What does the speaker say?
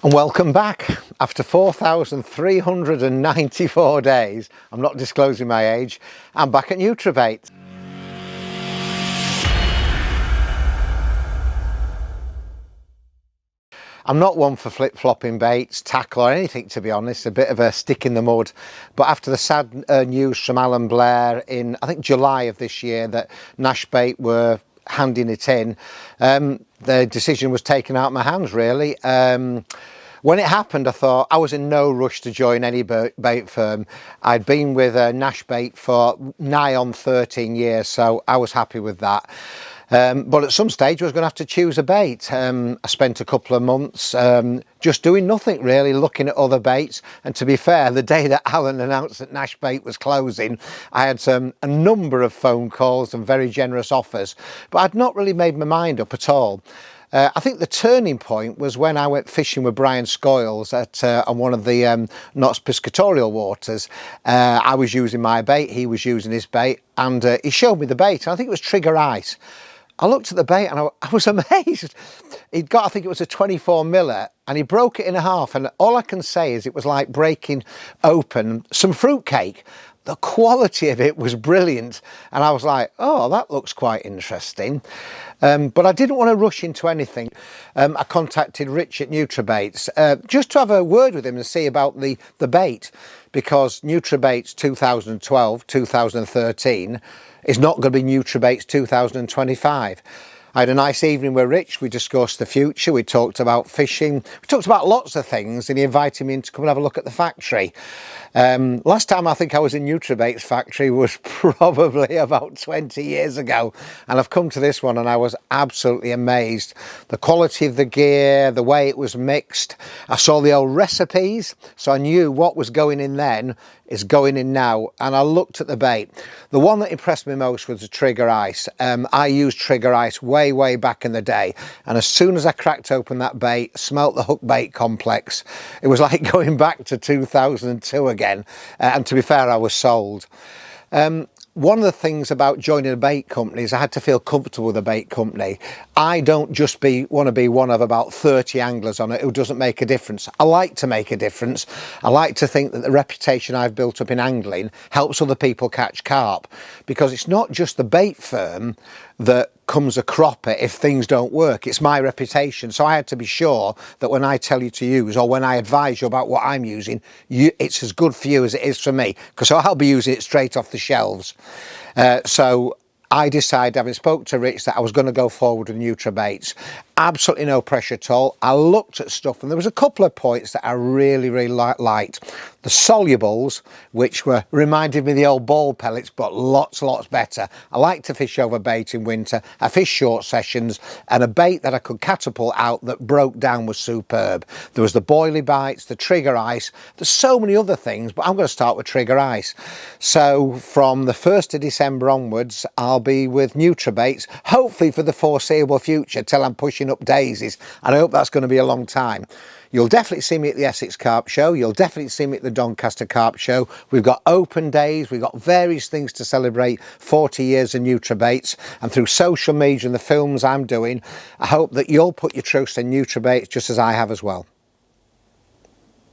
And welcome back. After 4,394 days, I'm not disclosing my age, I'm back at Nutrabaits. I'm not one for flip-flopping baits, tackle or anything, to be honest, a bit of a stick in the mud. But after the sad news from Alan Blair in, I think, July of this year that Nash Bait were handing it in, the decision was taken out of my hands, really. When it happened, I thought I was in no rush to join any bait firm. I'd been with Nash Bait for nigh on 13 years, so I was happy with that. But at some stage I was going to have to choose a bait. I spent a couple of months just doing nothing really, looking at other baits. And to be fair, the day that Alan announced that Nash Bait was closing, I had a number of phone calls and very generous offers, but I'd not really made my mind up at all. I think the turning point was when I went fishing with Brian Scoyles on one of the Knott's piscatorial waters. I was using my bait, he was using his bait, and he showed me the bait, and I think it was trigger ice. I looked at the bait and I was amazed. He'd got, I think it was a 24 miller, and he broke it in half, and all I can say is it was like breaking open some fruitcake. The quality of it was brilliant, and I was like, oh, that looks quite interesting. But I didn't want to rush into anything. I contacted Rich at Nutrabaits just to have a word with him and see about the bait, because Nutrabaits 2012, 2013 is not going to be Nutrabaits 2025. I had a nice evening with Rich. We discussed the future, we talked about fishing, we talked about lots of things, and he invited me in to come and have a look at the factory. Last time I think I was in Nutrabaits factory was probably about 20 years ago, and I've come to this one and I was absolutely amazed. The quality of the gear, the way it was mixed. I saw the old recipes, so I knew what was going in then is going in now, and I looked at the bait. The one that impressed me most was the trigger ice. I used trigger ice way back in the day, and as soon as I cracked open that bait, smelt the hook bait complex, it was like going back to 2002 again, and to be fair, I was sold. One of the things about joining a bait company is I had to feel comfortable with a bait company. I don't just want to be one of about 30 anglers on it who doesn't make a difference. I like to make a difference. I like to think that the reputation I've built up in angling helps other people catch carp, because it's not just the bait firm that comes a cropper if things don't work. It's my reputation. So I had to be sure that when I tell you to use, or when I advise you about what I'm using, it's as good for you as it is for me, because I'll be using it straight off the shelves. So I decided, having spoke to Rich, that I was going to go forward with Nutrabaits. Absolutely no pressure at all. I looked at stuff, and there was a couple of points that I really liked. The solubles, which reminded me of the old ball pellets, but lots better. I like to fish over bait in winter. I fish short sessions, and a bait that I could catapult out that broke down was superb. There was the boilie bites, the trigger ice. There's so many other things, but I'm going to start with trigger ice. So from the 1st of December onwards, I'll be with Nutrabaits, hopefully for the foreseeable future, till I'm pushing up daisies, and I hope that's going to be a long time. You'll definitely see me at the Essex Carp Show. You'll definitely see me at the Doncaster Carp Show. We've got open days. We've got various things to celebrate 40 years of Nutrabaits. And through social media and the films I'm doing, I hope that you'll put your trust in Nutrabaits just as I have as well.